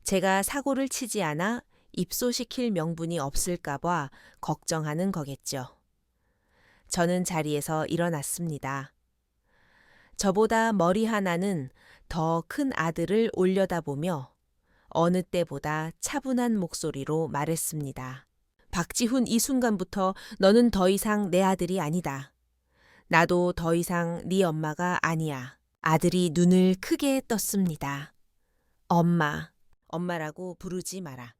A: 제가 사고를 치지 않아 입소시킬 명분이 없을까봐 걱정하는 거겠죠. 저는 자리에서 일어났습니다. 저보다 머리 하나는 더 큰 아들을 올려다보며 어느 때보다 차분한 목소리로 말했습니다. 박지훈 이 순간부터 너는 더 이상 내 아들이 아니다. 나도 더 이상 네 엄마가 아니야. 아들이 눈을 크게 떴습니다. 엄마, 엄마라고 부르지 마라.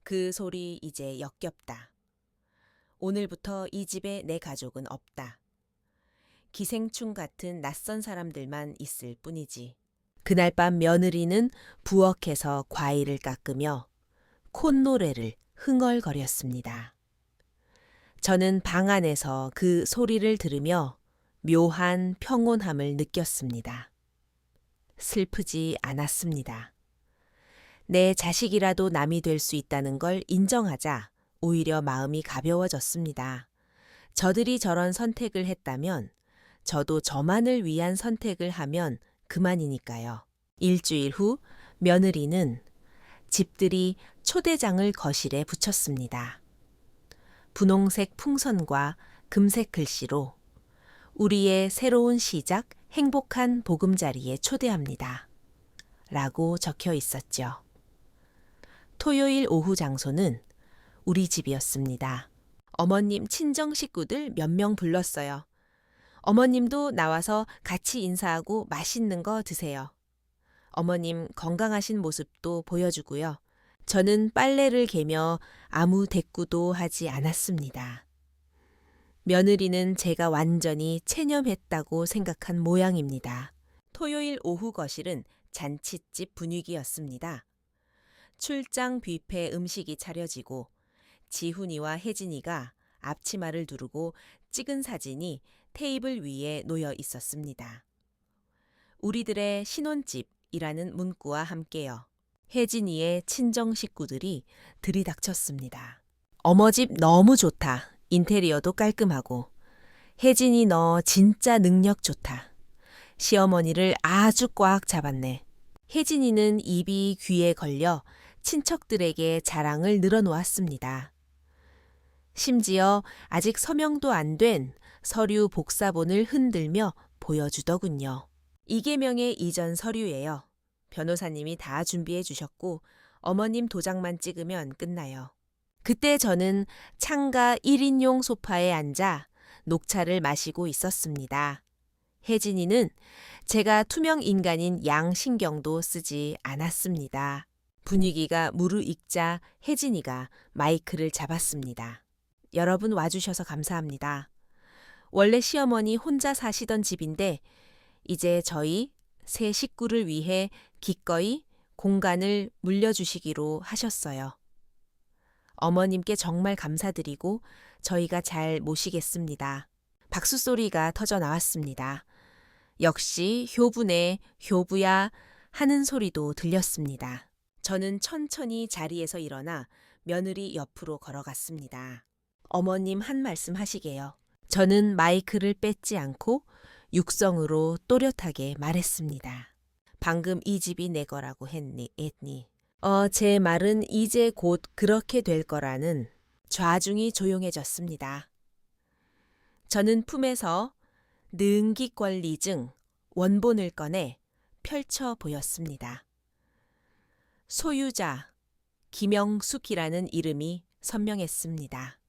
A: 그 소리 이제 역겹다. 오늘부터 이 집에 내 가족은 없다. 기생충 같은 낯선 사람들만 있을 뿐이지. 그날 밤 며느리는 부엌에서 과일을 깎으며 콧노래를 흥얼거렸습니다. 저는 방 안에서 그 소리를 들으며 묘한 평온함을 느꼈습니다. 슬프지 않았습니다. 내 자식이라도 남이 될 수 있다는 걸 인정하자 오히려 마음이 가벼워졌습니다. 저들이 저런 선택을 했다면 저도 저만을 위한 선택을 하면 그만이니까요. 일주일 후 며느리는 집들이 초대장을 거실에 붙였습니다. 분홍색 풍선과 금색 글씨로 우리의 새로운 시작 행복한 보금자리에 초대합니다. 라고 적혀 있었죠. 토요일 오후 장소는 우리 집이었습니다. 어머님 친정 식구들 몇 명 불렀어요. 어머님도 나와서 같이 인사하고 맛있는 거 드세요. 어머님 건강하신 모습도 보여주고요. 저는 빨래를 개며 아무 대꾸도 하지 않았습니다. 며느리는 제가 완전히 체념했다고 생각한 모양입니다. 토요일 오후 거실은 잔칫집 분위기였습니다. 출장 뷔페 음식이 차려지고 지훈이와 혜진이가 앞치마를 두르고 찍은 사진이 테이블 위에 놓여 있었습니다. 우리들의 신혼집이라는 문구와 함께요. 혜진이의 친정 식구들이 들이닥쳤습니다. 어머 집 너무 좋다. 인테리어도 깔끔하고. 혜진이 너 진짜 능력 좋다. 시어머니를 아주 꽉 잡았네. 혜진이는 입이 귀에 걸려 친척들에게 자랑을 늘어놓았습니다. 심지어 아직 서명도 안 된 서류 복사본을 흔들며 보여주더군요. 이계명의 이전 서류예요. 변호사님이 다 준비해 주셨고 어머님 도장만 찍으면 끝나요. 그때 저는 창가 1인용 소파에 앉아 녹차를 마시고 있었습니다. 혜진이는 제가 투명 인간인 양신경도 쓰지 않았습니다. 분위기가 무르익자 혜진이가 마이크를 잡았습니다. 여러분 와주셔서 감사합니다. 원래 시어머니 혼자 사시던 집인데 이제 저희 세 식구를 위해 기꺼이 공간을 물려주시기로 하셨어요. 어머님께 정말 감사드리고 저희가 잘 모시겠습니다. 박수 소리가 터져 나왔습니다. 역시 효부네, 효부야 하는 소리도 들렸습니다. 저는 천천히 자리에서 일어나 며느리 옆으로 걸어갔습니다. 어머님 한 말씀 하시게요. 저는 마이크를 뺏지 않고 육성으로 또렷하게 말했습니다. 방금 이 집이 내 거라고 했니? 제 말은 이제 곧 그렇게 될 거라는. 좌중이 조용해졌습니다. 저는 품에서 능기권리증 원본을 꺼내 펼쳐 보였습니다. 소유자 김영숙이라는 이름이 선명했습니다.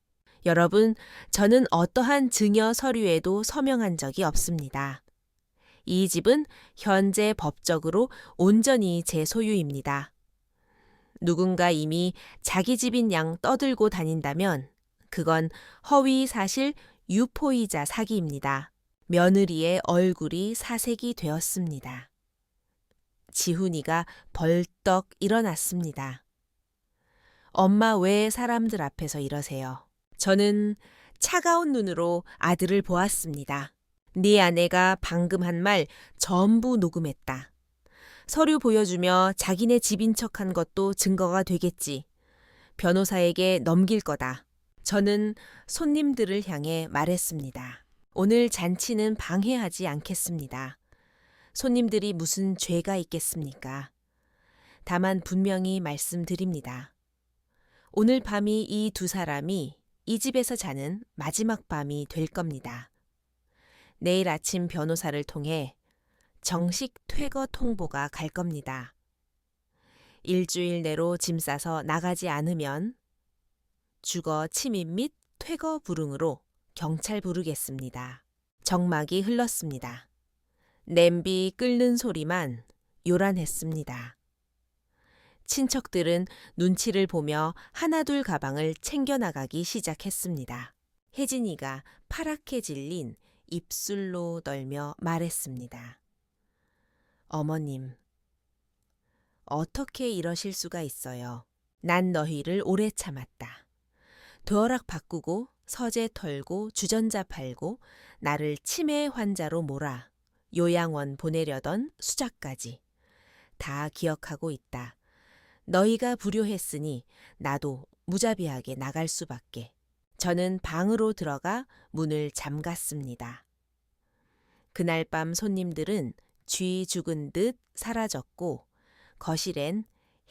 A: 여러분, 저는 어떠한 증여 서류에도 서명한 적이 없습니다. 이 집은 현재 법적으로 온전히 제 소유입니다. 누군가 이미 자기 집인 양 떠들고 다닌다면 그건 허위 사실 유포이자 사기입니다. 며느리의 얼굴이 사색이 되었습니다. 지훈이가 벌떡 일어났습니다. 엄마 왜 사람들 앞에서 이러세요? 저는 차가운 눈으로 아들을 보았습니다. 네 아내가 방금 한 말 전부 녹음했다. 서류 보여주며 자기네 집인 척한 것도 증거가 되겠지. 변호사에게 넘길 거다. 저는 손님들을 향해 말했습니다. 오늘 잔치는 방해하지 않겠습니다. 손님들이 무슨 죄가 있겠습니까? 다만 분명히 말씀드립니다. 오늘 밤이 이 두 사람이 이 집에서 자는 마지막 밤이 될 겁니다. 내일 아침 변호사를 통해 정식 퇴거 통보가 갈 겁니다. 일주일 내로 짐 싸서 나가지 않으면 주거 침입 및 퇴거 불응으로 경찰 부르겠습니다. 정막이 흘렀습니다. 냄비 끓는 소리만 요란했습니다. 친척들은 눈치를 보며 하나둘 가방을 챙겨나가기 시작했습니다. 혜진이가 파랗게 질린 입술로 떨며 말했습니다. 어머님, 어떻게 이러실 수가 있어요. 난 너희를 오래 참았다. 도어락 바꾸고 서재 털고 주전자 팔고 나를 치매 환자로 몰아 요양원 보내려던 수작까지 다 기억하고 있다. 너희가 불효했으니 나도 무자비하게 나갈 수밖에. 저는 방으로 들어가 문을 잠갔습니다. 그날 밤 손님들은 쥐 죽은 듯 사라졌고 거실엔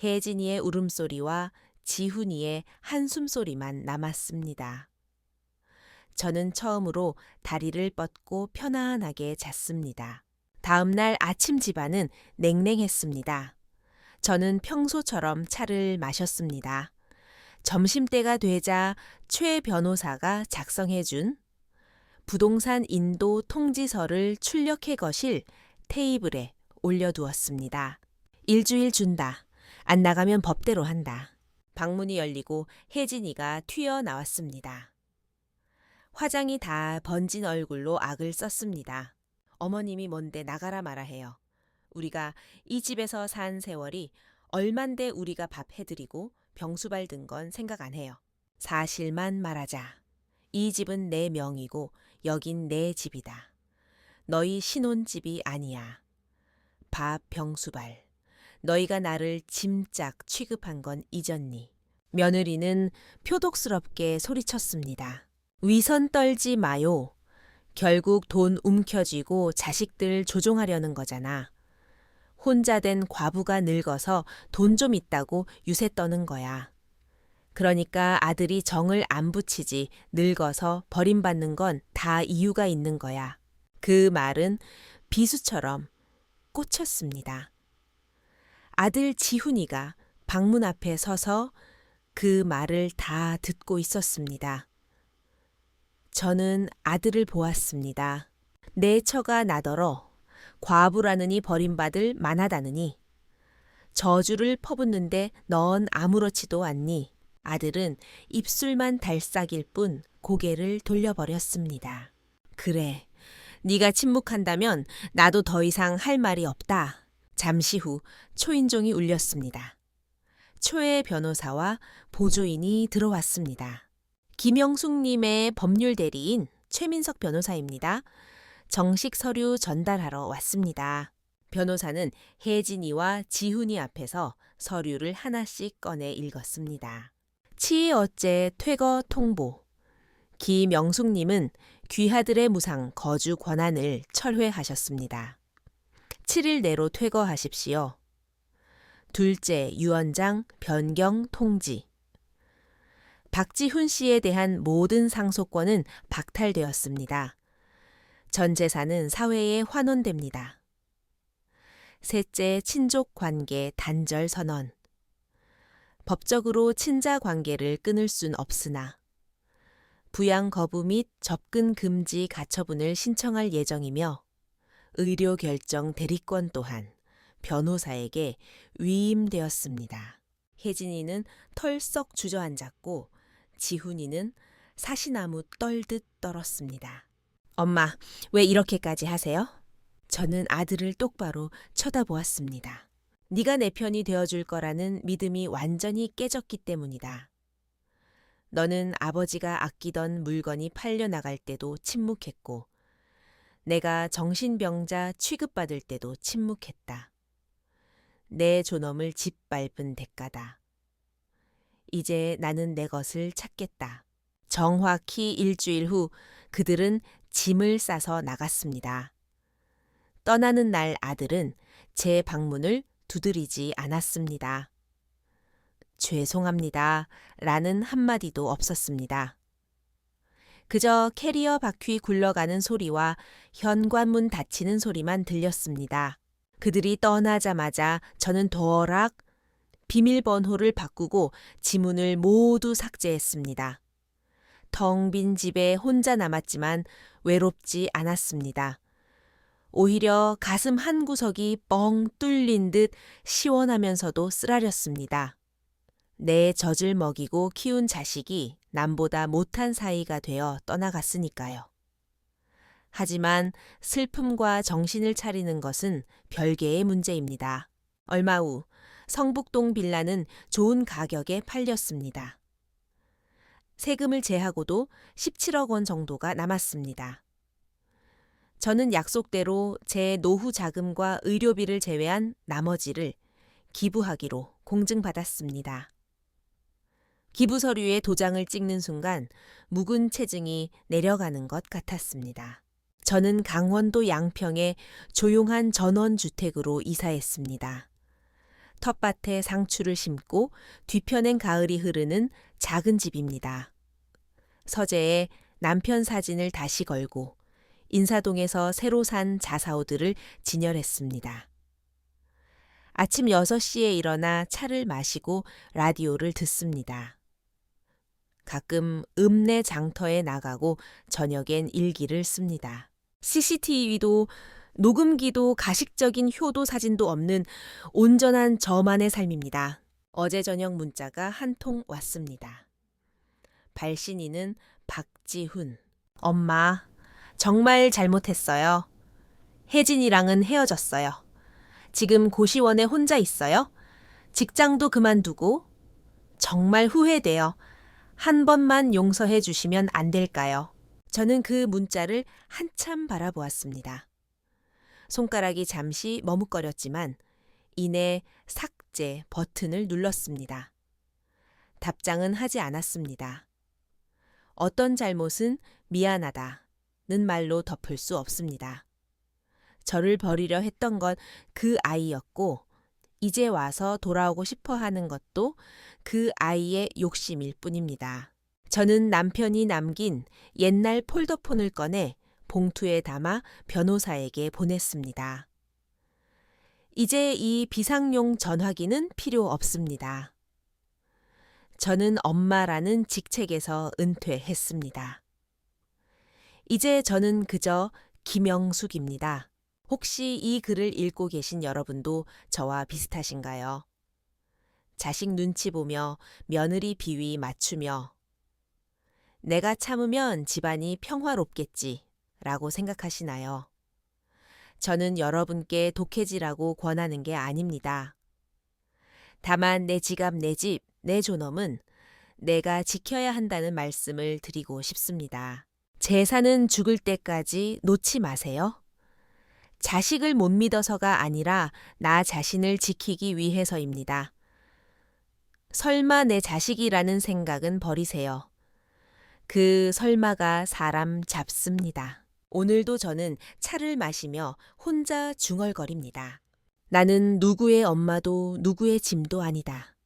A: 혜진이의 울음소리와 지훈이의 한숨소리만 남았습니다. 저는 처음으로 다리를 뻗고 편안하게 잤습니다. 다음 날 아침 집안은 냉랭했습니다. 저는 평소처럼 차를 마셨습니다. 점심때가 되자 최 변호사가 작성해준 부동산 인도 통지서를 출력해 거실 테이블에 올려두었습니다. 일주일 준다. 안 나가면 법대로 한다. 방문이 열리고 혜진이가 튀어나왔습니다. 화장이 다 번진 얼굴로 악을 썼습니다. 어머님이 뭔데 나가라 마라 해요. 우리가 이 집에서 산 세월이 얼만데 우리가 밥 해드리고 병수발 든 건 생각 안 해요. 사실만 말하자. 이 집은 내 명이고 여긴 내 집이다. 너희 신혼집이 아니야. 밥 병수발. 너희가 나를 짐짝 취급한 건 잊었니? 며느리는 표독스럽게 소리쳤습니다. 위선 떨지 마요. 결국 돈 움켜쥐고 자식들 조종하려는 거잖아. 혼자 된 과부가 늙어서 돈 좀 있다고 유세 떠는 거야. 그러니까 아들이 정을 안 붙이지 늙어서 버림받는 건 다 이유가 있는 거야. 그 말은 비수처럼 꽂혔습니다. 아들 지훈이가 방문 앞에 서서 그 말을 다 듣고 있었습니다. 저는 아들을 보았습니다. 내 처가 나더러 과부라느니 버림받을 만하다느니 저주를 퍼붓는데 넌 아무렇지도 않니. 아들은 입술만 달싹일 뿐 고개를 돌려버렸습니다. 그래, 네가 침묵한다면 나도 더 이상 할 말이 없다. 잠시 후 초인종이 울렸습니다. 초의 변호사와 보조인이 들어왔습니다. 김영숙님의 법률 대리인 최민석 변호사입니다. 정식 서류 전달하러 왔습니다. 변호사는 혜진이와 지훈이 앞에서 서류를 하나씩 꺼내 읽었습니다. 치의어째 퇴거 통보. 김영숙님은 귀하들의 무상 거주 권한을 철회하셨습니다. 7일 내로 퇴거하십시오. 둘째 유언장 변경 통지. 박지훈 씨에 대한 모든 상속권은 박탈되었습니다. 전 재산은 사회에 환원됩니다. 셋째 친족 관계 단절 선언. 법적으로 친자 관계를 끊을 순 없으나 부양 거부 및 접근 금지 가처분을 신청할 예정이며 의료 결정 대리권 또한 변호사에게 위임되었습니다. 혜진이는 털썩 주저앉았고 지훈이는 사시나무 떨듯 떨었습니다. 엄마, 왜 이렇게까지 하세요? 저는 아들을 똑바로 쳐다보았습니다. 네가 내 편이 되어줄 거라는 믿음이 완전히 깨졌기 때문이다. 너는 아버지가 아끼던 물건이 팔려나갈 때도 침묵했고 내가 정신병자 취급받을 때도 침묵했다. 내 존엄을 짓밟은 대가다. 이제 나는 내 것을 찾겠다. 정확히 일주일 후 그들은 짐을 싸서 나갔습니다. 떠나는 날 아들은 제 방문을 두드리지 않았습니다. 죄송합니다. 라는 한마디도 없었습니다. 그저 캐리어 바퀴 굴러가는 소리와 현관문 닫히는 소리만 들렸습니다. 그들이 떠나자마자 저는 도어락 비밀번호를 바꾸고 지문을 모두 삭제했습니다. 텅 빈 집에 혼자 남았지만 외롭지 않았습니다. 오히려 가슴 한 구석이 뻥 뚫린 듯 시원하면서도 쓰라렸습니다. 내 젖을 먹이고 키운 자식이 남보다 못한 사이가 되어 떠나갔으니까요. 하지만 슬픔과 정신을 차리는 것은 별개의 문제입니다. 얼마 후 성북동 빌라는 좋은 가격에 팔렸습니다. 세금을 제하고도 17억 원 정도가 남았습니다. 저는 약속대로 제 노후 자금과 의료비를 제외한 나머지를 기부하기로 공증받았습니다. 기부 서류에 도장을 찍는 순간 묵은 체증이 내려가는 것 같았습니다. 저는 강원도 양평의 조용한 전원주택으로 이사했습니다. 텃밭에 상추를 심고 뒤편엔 가을이 흐르는 작은 집입니다. 서재에 남편 사진을 다시 걸고 인사동에서 새로 산 자사오들을 진열했습니다. 아침 6시에 일어나 차를 마시고 라디오를 듣습니다. 가끔 읍내 장터에 나가고 저녁엔 일기를 씁니다. CCTV도 녹음기도 가식적인 효도 사진도 없는 온전한 저만의 삶입니다. 어제 저녁 문자가 한 통 왔습니다. 발신인은 박지훈. 엄마, 정말 잘못했어요. 혜진이랑은 헤어졌어요. 지금 고시원에 혼자 있어요. 직장도 그만두고 정말 후회돼요. 한 번만 용서해 주시면 안 될까요? 저는 그 문자를 한참 바라보았습니다. 손가락이 잠시 머뭇거렸지만 이내 삭제 버튼을 눌렀습니다. 답장은 하지 않았습니다. 어떤 잘못은 미안하다는 말로 덮을 수 없습니다. 저를 버리려 했던 건 그 아이였고 이제 와서 돌아오고 싶어 하는 것도 그 아이의 욕심일 뿐입니다. 저는 남편이 남긴 옛날 폴더폰을 꺼내 봉투에 담아 변호사에게 보냈습니다. 이제 이 비상용 전화기는 필요 없습니다. 저는 엄마라는 직책에서 은퇴했습니다. 이제 저는 그저 김영숙입니다. 혹시 이 글을 읽고 계신 여러분도 저와 비슷하신가요? 자식 눈치 보며 며느리 비위 맞추며 내가 참으면 집안이 평화롭겠지 라고 생각하시나요? 저는 여러분께 독해지라고 권하는 게 아닙니다. 다만 내 지갑, 내 집, 내 존엄은 내가 지켜야 한다는 말씀을 드리고 싶습니다. 재산은 죽을 때까지 놓지 마세요. 자식을 못 믿어서가 아니라 나 자신을 지키기 위해서입니다. 설마 내 자식이라는 생각은 버리세요. 그 설마가 사람 잡습니다. 오늘도 저는 차를 마시며 혼자 중얼거립니다. 나는 누구의 엄마도 누구의 짐도 아니다.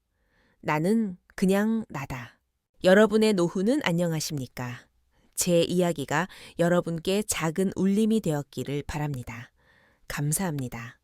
A: 나는 그냥 나다. 여러분의 노후는 안녕하십니까? 제 이야기가 여러분께 작은 울림이 되었기를 바랍니다. 감사합니다.